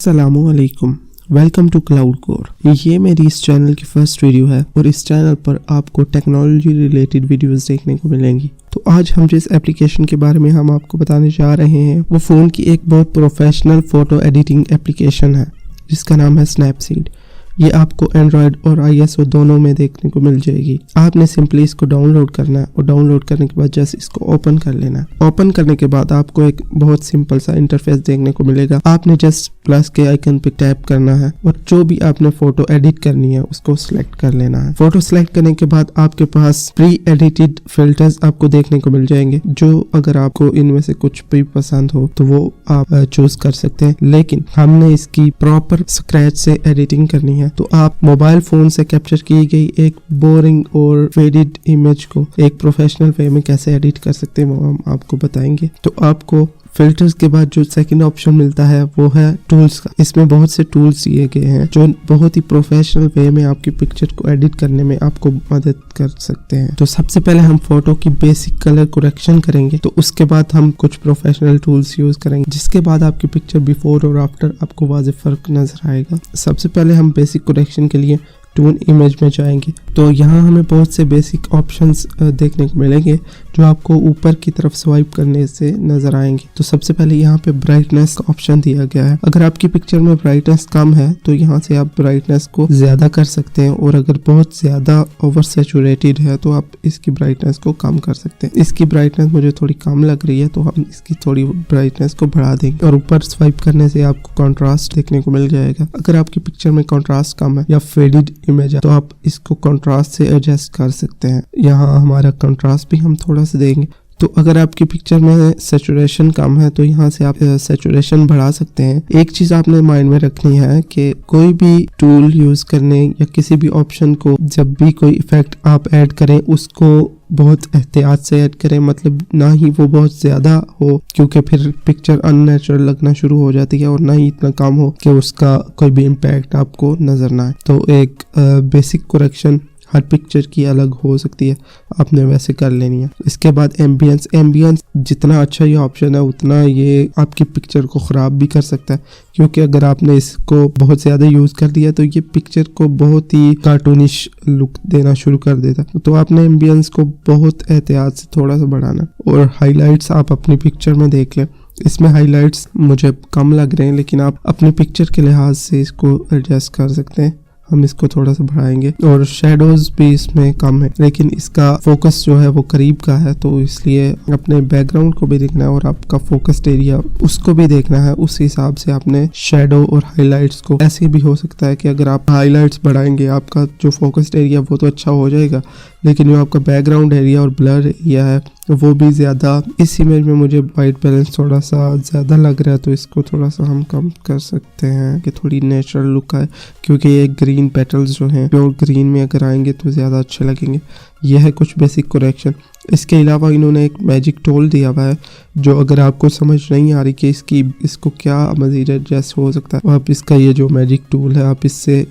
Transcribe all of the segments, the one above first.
अस्सलामुअलैकुम, welcome to cloud core. ये मेरी इस चैनल की फर्स्ट वीडियो है और इस चैनल पर आपको टेक्नोलॉजी रिलेटेड वीडियोस देखने को मिलेंगी। तो आज हम जिस एप्लीकेशन के बारे में हम आपको बताने जा रहे हैं वो फ़ोन की एक बहुत प्रोफेशनल फ़ोटो एडिटिंग एप्लीकेशन है जिसका नाम है स्नैपसीड। ये आपको एंड्रॉयड और iOS दोनों में देखने को मिल जाएगी। आपने सिंपली इसको डाउनलोड करना है और डाउनलोड करने के बाद जस्ट इसको ओपन कर लेना है। ओपन करने के बाद आपको एक बहुत सिंपल सा इंटरफेस देखने को मिलेगा। आपने जस्ट प्लस के आइकन पे टैप करना है और जो भी आपने फोटो एडिट करनी है उसको सिलेक्ट कर लेना है। फोटो सिलेक्ट करने के बाद आपके पास प्री एडिटेड फिल्टर्स आपको देखने को मिल जाएंगे, जो अगर आपको इनमें से कुछ भी पसंद हो तो वो आप चूज कर सकते हैं। लेकिन हमने इसकी प्रॉपर स्क्रैच से एडिटिंग करनी है, तो आप मोबाइल फोन से कैप्चर की गई एक बोरिंग और फेडेड इमेज को एक प्रोफेशनल वे में कैसे एडिट कर सकते हैं वो हम आपको बताएंगे। तो आपको फिल्टर्स के बाद जो सेकंड ऑप्शन मिलता है वो है टूल्स का। इसमें बहुत से टूल्स दिए गए हैं जो बहुत ही प्रोफेशनल वे में आपकी पिक्चर को एडिट करने में आपको मदद कर सकते हैं। तो सबसे पहले हम फोटो की बेसिक कलर करेक्शन करेंगे, तो उसके बाद हम कुछ प्रोफेशनल टूल्स यूज करेंगे, जिसके बाद आपकी पिक्चर बिफोर और आफ्टर आपको वाज़ेह फर्क नजर आएगा। सबसे पहले हम बेसिक करेक्शन के लिए टून इमेज में जाएंगे, तो यहाँ हमें बहुत से बेसिक ऑप्शंस देखने को मिलेंगे जो आपको ऊपर की तरफ स्वाइप करने से नजर आएंगे। तो सबसे पहले यहाँ पे ब्राइटनेस का ऑप्शन दिया गया है। अगर आपकी पिक्चर में ब्राइटनेस कम है तो यहाँ से आप ब्राइटनेस को ज्यादा कर सकते हैं, और अगर बहुत ज्यादा ओवर सैचुरेटेड है तो आप इसकी ब्राइटनेस को कम कर सकते हैं। इसकी ब्राइटनेस मुझे थोड़ी कम लग रही है तो हम इसकी थोड़ी ब्राइटनेस को बढ़ा देंगे, और ऊपर स्वाइप करने से आपको कॉन्ट्रास्ट देखने को मिल जाएगा। अगर आपकी पिक्चर में कॉन्ट्रास्ट कम है या फेडेड इमेज है तो आप इसको कंट्रास्ट से एडजस्ट कर सकते हैं। यहाँ हमारा कंट्रास्ट भी हम थोड़ा सा देंगे। तो अगर आपकी पिक्चर में सैचुरेशन कम है तो यहाँ से आप सैचुरेशन बढ़ा सकते हैं। एक चीज आपने माइंड में रखनी है कि कोई भी टूल यूज करने या किसी भी ऑप्शन को जब भी कोई इफेक्ट आप ऐड करें उसको बहुत एहतियात से ऐड करें, मतलब ना ही वो बहुत ज्यादा हो क्योंकि फिर पिक्चर अननेचुरल लगना शुरू हो जाती है, और ना ही इतना कम हो कि उसका कोई भी इम्पैक्ट आपको नजर ना आए। तो एक बेसिक करेक्शन हर पिक्चर की अलग हो सकती है, आपने वैसे कर लेनी है। इसके बाद एम्बियंस जितना अच्छा ये ऑप्शन है उतना ये आपकी पिक्चर को ख़राब भी कर सकता है, क्योंकि अगर आपने इसको बहुत ज़्यादा यूज़ कर दिया तो ये पिक्चर को बहुत ही कार्टूनिश लुक देना शुरू कर देता है। तो आपने एम्बियंस को बहुत एहतियात से थोड़ा सा बढ़ाना। और हाईलाइट्स आप अपनी पिक्चर में देख लें, इसमें हाईलाइट्स मुझे कम लग रहे हैं, लेकिन आप अपने पिक्चर के लिहाज से इसको एडजस्ट कर सकते हैं। हम इसको थोड़ा सा बढ़ाएंगे, और शेडोज भी इसमें कम है, लेकिन इसका फोकस जो है वो करीब का है, तो इसलिए अपने बैकग्राउंड को भी देखना है और आपका फोकस्ड एरिया उसको भी देखना है। उस हिसाब से आपने शेडो और हाइलाइट्स को, ऐसे भी हो सकता है कि अगर आप हाइलाइट्स बढ़ाएंगे आपका जो फोकस्ड एरिया वो तो अच्छा हो जाएगा, लेकिन जो आपका बैकग्राउंड एरिया और ब्लर एरिया है वो भी ज़्यादा, इस इमेज में मुझे वाइट बैलेंस थोड़ा सा ज़्यादा लग रहा है, तो इसको थोड़ा सा हम कम कर सकते हैं कि थोड़ी नेचुरल लुक आए, क्योंकि ये ग्रीन पेटल्स जो हैं प्योर ग्रीन में अगर आएंगे तो ज़्यादा अच्छे लगेंगे। यह है कुछ बेसिक करेक्शन। इसके अलावा इन्होंने एक मैजिक टूल दिया हुआ है, जो अगर आपको समझ नहीं आ रही कि इसको क्या मज़ीद एडजस्ट हो सकता है, आप इसका ये जो मैजिक टूल है आप इसे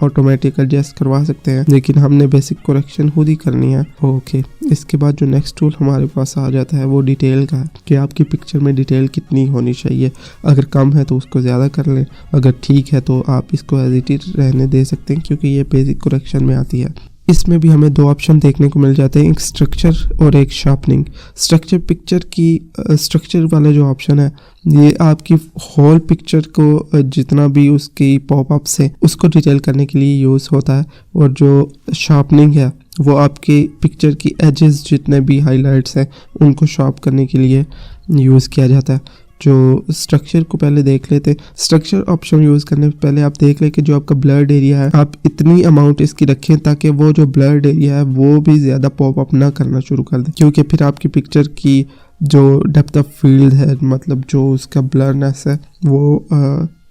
ऑटोमेटिक एडजस्ट करवा सकते हैं, लेकिन हमने बेसिक करेक्शन खुद ही करनी है। ओके, इसके बाद जो नेक्स्ट टूल हमारे पास आ जाता है वो डिटेल का है कि आपकी पिक्चर में डिटेल कितनी होनी चाहिए। अगर कम है तो उसको ज़्यादा कर लें, अगर ठीक है तो आप इसको एज इट इज रहने दे सकते हैं, क्योंकि ये बेसिक करेक्शन में आती है। इसमें भी हमें दो ऑप्शन देखने को मिल जाते हैं, एक स्ट्रक्चर और एक शार्पनिंग। स्ट्रक्चर पिक्चर की स्ट्रक्चर वाला जो ऑप्शन है ये आपकी होल पिक्चर को जितना भी उसकी पॉपअप्स है उसको डिटेल करने के लिए यूज़ होता है, और जो शार्पनिंग है वो आपके पिक्चर की एजेस जितने भी हाइलाइट्स हैं उनको शार्प करने के लिए यूज़ किया जाता है। जो स्ट्रक्चर को पहले देख लेते, स्ट्रक्चर ऑप्शन यूज़ करने से पहले आप देख लें कि जो आपका ब्लर्ड एरिया है आप इतनी अमाउंट इसकी रखें ताकि वो जो ब्लर्ड एरिया है वो भी ज़्यादा पॉप अप ना करना शुरू कर दे, क्योंकि फिर आपकी पिक्चर की जो डेप्थ ऑफ फील्ड है, मतलब जो उसका ब्लरनेस है वो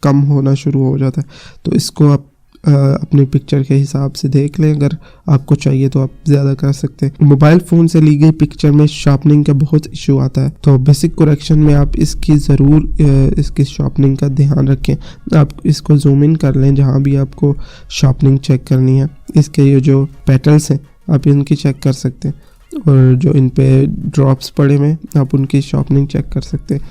कम होना शुरू हो जाता है। तो इसको आप अपनी पिक्चर के हिसाब से देख लें, अगर आपको चाहिए तो आप ज़्यादा कर सकते हैं। मोबाइल फ़ोन से ली गई पिक्चर में शार्पनिंग का बहुत इशू आता है, तो बेसिक करेक्शन में आप इसकी ज़रूर इसकी शार्पनिंग का ध्यान रखें। आप इसको जूम इन कर लें जहाँ भी आपको शार्पनिंग चेक करनी है। इसके ये जो पेटल्स हैं आप इनकी चेक कर सकते हैं, और जो इन पे ड्रॉप्स पड़े हुए आप उनकी शार्पनिंग चेक कर सकते हैं।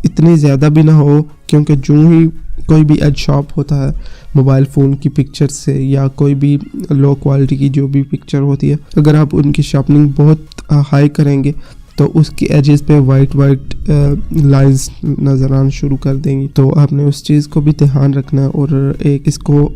इतनी ज़्यादा भी ना हो, क्योंकि जो ही कोई भी एज शॉप होता है मोबाइल फ़ोन की पिक्चर से, या कोई भी लो क्वालिटी की जो भी पिक्चर होती है, अगर आप उनकी शार्पनिंग बहुत हाई करेंगे तो उसकी एजेस पे वाइट लाइंस नज़र आना शुरू कर देंगी। तो आपने उस चीज़ को भी ध्यान रखना है। और एक इसको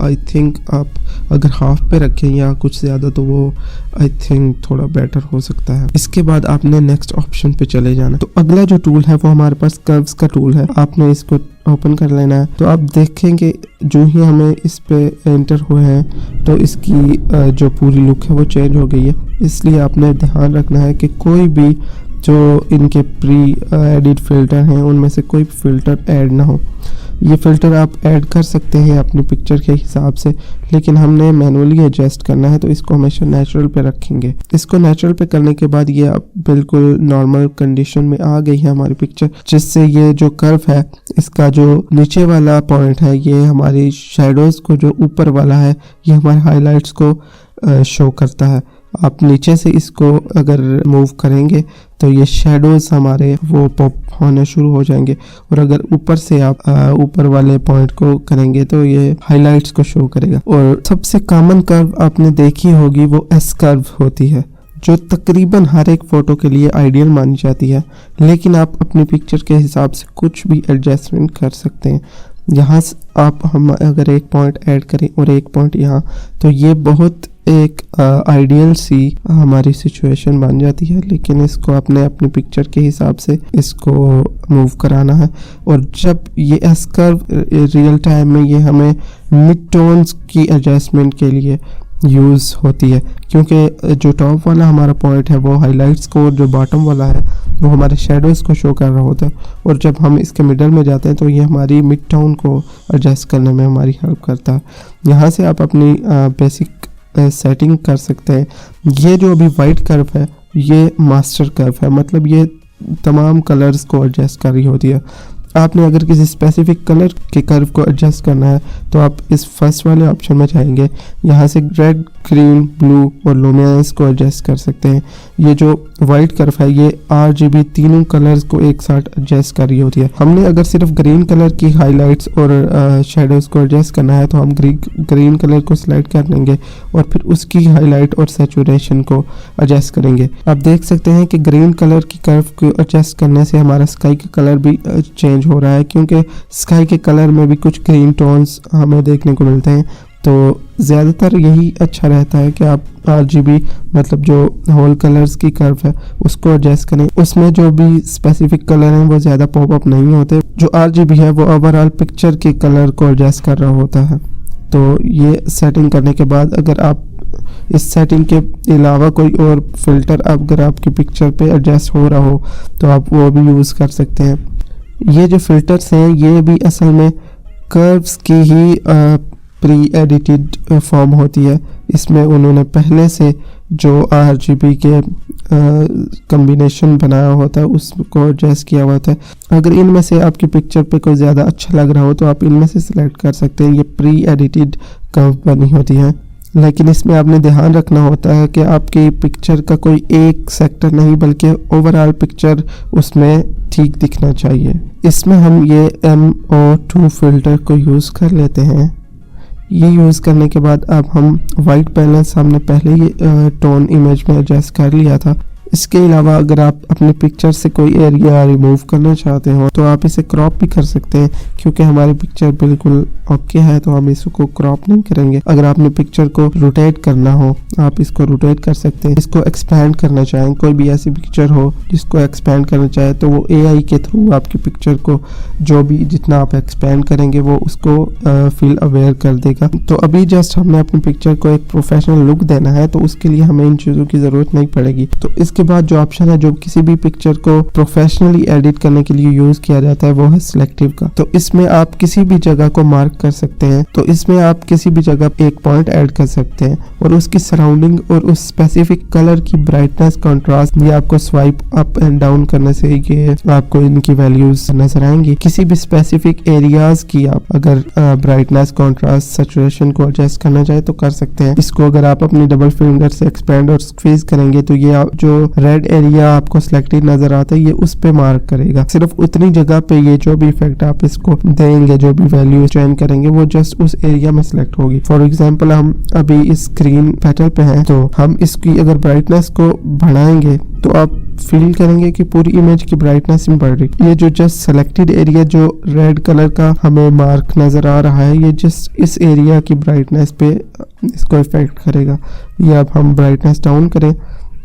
आई थिंक आप अगर हाफ पे रखें या कुछ ज़्यादा तो वो आई थिंक थोड़ा बेटर हो सकता है। इसके बाद आपने नेक्स्ट ऑप्शन पे चले जाना। तो अगला जो टूल है वो हमारे पास कर्व्स का टूल है। आपने इसको ओपन कर लेना है। तो आप देखेंगे जो ही हमें इस पे एंटर हुए हैं तो इसकी जो पूरी लुक है वो चेंज हो गई है। इसलिए आपने ध्यान रखना है कि कोई भी जो इनके प्री एडिट फ़िल्टर हैं उनमें से कोई फ़िल्टर ऐड ना हो। ये फ़िल्टर आप ऐड कर सकते हैं अपनी पिक्चर के हिसाब से, लेकिन हमने मैनुअली एडजस्ट करना है तो इसको हमेशा नेचुरल पे रखेंगे। इसको नेचुरल पे करने के बाद ये अब बिल्कुल नॉर्मल कंडीशन में आ गई है हमारी पिक्चर, जिससे ये जो कर्व है इसका जो नीचे वाला पॉइंट है ये हमारी शेडोज़ को, जो ऊपर वाला है ये हमारे हाईलाइट्स को शो करता है। आप नीचे से इसको अगर मूव करेंगे तो ये शेडोज़ हमारे वो पॉप होने शुरू हो जाएंगे, और अगर ऊपर से आप ऊपर वाले पॉइंट को करेंगे तो ये हाइलाइट्स को शो करेगा। और सबसे कॉमन कर्व आपने देखी होगी वो एस कर्व होती है, जो तकरीबन हर एक फ़ोटो के लिए आइडियल मानी जाती है, लेकिन आप अपनी पिक्चर के हिसाब से कुछ भी एडजस्टमेंट कर सकते हैं। यहाँ आप हम अगर एक पॉइंट ऐड करें और एक पॉइंट यहाँ, तो ये बहुत एक आइडियल सी हमारी सिचुएशन बन जाती है। लेकिन इसको आपने अपनी पिक्चर के हिसाब से इसको मूव कराना है। और जब ये एस कर्व रियल टाइम में ये हमें मिड टोन्स की एडजस्टमेंट के लिए यूज़ होती है, क्योंकि जो टॉप वाला हमारा पॉइंट है वो हाइलाइट्स को, और जो बॉटम वाला है वो हमारे शेडोज़ को शो कर रहा होता है। और जब हम इसके मिडल में जाते हैं तो ये हमारी मिड टोन को एडजस्ट करने में हमारी हेल्प करता है। यहाँ से आप अपनी बेसिक सेटिंग कर सकते हैं। ये जो अभी वाइट कर्व है ये मास्टर कर्व है, मतलब ये तमाम कलर्स को एडजस्ट कर रही होती है। आपने अगर किसी स्पेसिफिक कलर के कर्व को एडजस्ट करना है तो आप इस फर्स्ट वाले ऑप्शन में जाएंगे। यहाँ से रेड, ग्रीन, ब्लू और लुमिनेंस को एडजस्ट कर सकते हैं। ये जो वाइट कर्व है ये RGB तीनों कलर्स को एक साथ एडजस्ट कर रही होती है। हमने अगर सिर्फ ग्रीन कलर की हाइलाइट्स और शेडोज़ को एडजस्ट करना है तो हम ग्रीन कलर को सिलेक्ट कर लेंगे और फिर उसकी हाईलाइट और सैचुरेशन को एडजस्ट करेंगे। आप देख सकते हैं कि ग्रीन कलर की कर्व को एडजस्ट करने से हमारा स्काई का कलर भी चेंज हो रहा है, क्योंकि स्काई के कलर में भी कुछ ग्रीन टोन्स हमें देखने को मिलते हैं। तो ज़्यादातर यही अच्छा रहता है कि आप RGB मतलब जो होल कलर्स की कर्व है उसको एडजस्ट करें। उसमें जो भी स्पेसिफिक कलर हैं वो ज़्यादा पॉपअप नहीं होते। जो RGB है वो ओवरऑल पिक्चर के कलर को एडजस्ट कर रहा होता है। तो ये सेटिंग करने के बाद अगर आप इस सेटिंग के अलावा कोई और फिल्टर अगर आपकी पिक्चर पे एडजस्ट हो रहा हो तो आप वो भी यूज़ कर सकते हैं। ये जो फिल्टर्स हैं ये भी असल में कर्व्स की ही प्री एडिटेड फॉर्म होती है। इसमें उन्होंने पहले से जो RGB के कम्बिनेशन बनाया होता है उसको एडजस्ट किया हुआ होता है। अगर इनमें से आपकी पिक्चर पे कोई ज़्यादा अच्छा लग रहा हो तो आप इनमें से सिलेक्ट कर सकते हैं। ये प्री एडिटेड कर्व बनी होती है, लेकिन इसमें आपने ध्यान रखना होता है कि आपकी पिक्चर का कोई एक सेक्टर नहीं बल्कि ओवरऑल पिक्चर उसमें ठीक दिखना चाहिए। इसमें हम ये MO2 फिल्टर को यूज़ कर लेते हैं। ये यूज़ करने के बाद अब हम वाइट बैलेंस हमने पहले ही टोन इमेज में एडजस्ट कर लिया था। इसके अलावा अगर आप अपनी पिक्चर से कोई एरिया रिमूव करना चाहते हो तो आप इसे क्रॉप भी कर सकते हैं, क्योंकि हमारी पिक्चर बिल्कुल ओके है तो हम इसको क्रॉप नहीं करेंगे। अगर आपने पिक्चर को रोटेट करना हो आप इसको रोटेट कर सकते हैं। इसको एक्सपैंड करना चाहें, कोई भी ऐसी पिक्चर हो जिसको एक्सपैंड करना चाहे तो वो AI के थ्रू आपकी पिक्चर को जो भी जितना आप एक्सपैंड करेंगे वो उसको फील अवेयर कर देगा। तो अभी जस्ट हमने अपनी पिक्चर को एक प्रोफेशनल लुक देना है तो उसके लिए हमें इन चीज़ों की ज़रूरत नहीं पड़ेगी। तो इसके बाद जो ऑप्शन है जो किसी भी पिक्चर को प्रोफेशनली एडिट करने के लिए यूज किया जाता है वो है सिलेक्टिव का। तो इसमें आप किसी भी जगह को मार्क कर सकते हैं। तो इसमें आप किसी भी जगह एक पॉइंट ऐड कर सकते हैं और उसकी सराउंडिंग और उस स्पेसिफिक कलर की ब्राइटनेस, कंट्रास्ट, ये आपको स्वाइप अप एंड डाउन करने से ये आपको इनकी वैल्यूज नजर आएंगी। किसी भी स्पेसिफिक एरियाज की आप अगर ब्राइटनेस, कंट्रास्ट, सैचुरेशन को एडजस्ट करना चाहे तो कर सकते हैं। इसको अगर आप अपनी डबल फिंगर से एक्सपेंड और स्क्वीज करेंगे तो ये जो जो रेड एरिया आपको सिलेक्टेड नजर आता है ये उस पे मार्क करेगा। सिर्फ उतनी जगह पे ये जो भी इफेक्ट आप इसको देंगे, जो भी वैल्यू चयन करेंगे वो जस्ट उस एरिया में सिलेक्ट होगी। फॉर एग्जाम्पल हम अभी इस स्क्रीन पेटल पे हैं, तो हम इसकी अगर ब्राइटनेस को बढ़ाएंगे तो आप फील करेंगे कि पूरी इमेज की ब्राइटनेस में बढ़ रही। ये जो जस्ट सेलेक्टेड एरिया जो रेड कलर का हमें मार्क नजर आ रहा है, ये जस्ट इस एरिया की ब्राइटनेस पे इसको इफेक्ट करेगा। ये अब हम ब्राइटनेस डाउन करें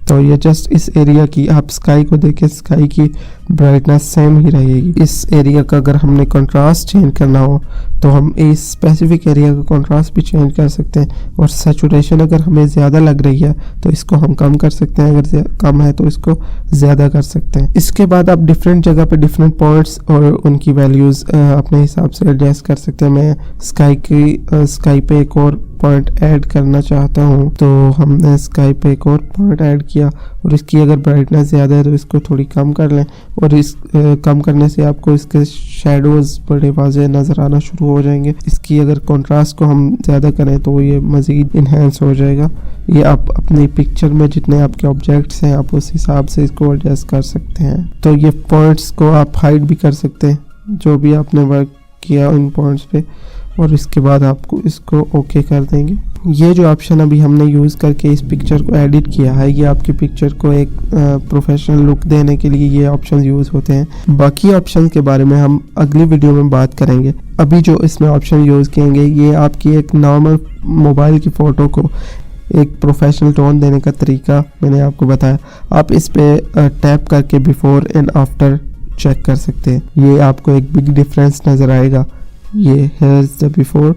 तो ये जस्ट इस एरिया की, आप स्काई को देखें, स्काई की ब्राइटनेस सेम ही रहेगी। इस एरिया का अगर हमने कंट्रास्ट चेंज करना हो तो हम इस स्पेसिफिक एरिया का कंट्रास्ट भी चेंज कर सकते हैं। और सैचुरेशन अगर हमें ज़्यादा लग रही है तो इसको हम कम कर सकते हैं, अगर कम है तो इसको ज़्यादा कर सकते हैं। इसके बाद आप डिफरेंट जगह पे डिफरेंट पॉइंट्स और उनकी वैल्यूज़ अपने हिसाब से एडजस्ट कर सकते हैं। मैं स्काई पे एक और पॉइंट ऐड करना चाहता हूँ, तो हमने स्काई पे एक और पॉइंट ऐड किया और इसकी अगर ब्राइटनेस ज़्यादा है तो इसको थोड़ी कम कर लें। और इस कम करने से आपको इसके शैडोज़ बड़े वाज़ेह नज़र आना शुरू हो जाएंगे। इसकी अगर कंट्रास्ट को हम ज़्यादा करें तो ये मज़ीद इन्हेंस हो जाएगा। ये आप अपनी पिक्चर में जितने आपके ऑब्जेक्ट्स हैं आप उस हिसाब से इसको एडजस्ट कर सकते हैं। तो ये पॉइंट्स को आप हाइड भी कर सकते हैं, जो भी आपने वर्क किया इन पॉइंट्स पे, और इसके बाद आपको इसको ओके कर देंगे। ये जो ऑप्शन अभी हमने यूज़ करके इस पिक्चर को एडिट किया है, ये आपकी पिक्चर को एक प्रोफेशनल लुक देने के लिए ये ऑप्शन यूज़ होते हैं। बाकी ऑप्शन के बारे में हम अगली वीडियो में बात करेंगे। अभी जो इसमें ऑप्शन यूज़ किएंगे ये आपकी एक नॉर्मल मोबाइल की फ़ोटो को एक प्रोफेशनल टोन देने का तरीका मैंने आपको बताया। आप इस पे टैप करके बिफोर एंड आफ्टर चेक कर सकते हैं। ये आपको एक बिग डिफरेंस नज़र आएगा। ये here is the before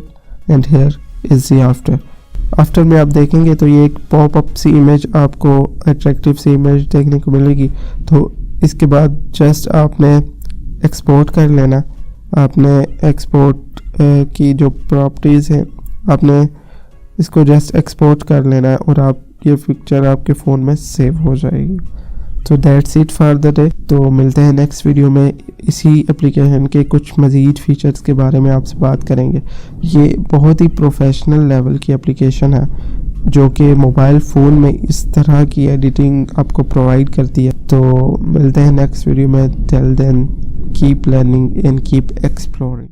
and here is the after. After में आप देखेंगे तो ये एक पॉपअप सी इमेज, आपको अट्रैक्टिव सी इमेज देखने को मिलेगी। तो इसके बाद जस्ट आपने एक्सपोर्ट कर लेना। आपने एक्सपोर्ट की जो प्रॉपर्टीज़ हैं आपने इसको जस्ट एक्सपोर्ट कर लेना है और आप ये पिक्चर आपके फ़ोन में सेव हो जाएगी। तो that's it for the day. तो मिलते हैं नेक्स्ट वीडियो में, इसी एप्लीकेशन के कुछ मज़ीद फ़ीचर्स के बारे में आपसे बात करेंगे। ये बहुत ही प्रोफेशनल लेवल की एप्लीकेशन है जो कि मोबाइल फ़ोन में इस तरह की एडिटिंग आपको प्रोवाइड करती है। तो मिलते हैं नेक्स्ट वीडियो में। Till then keep learning and keep exploring.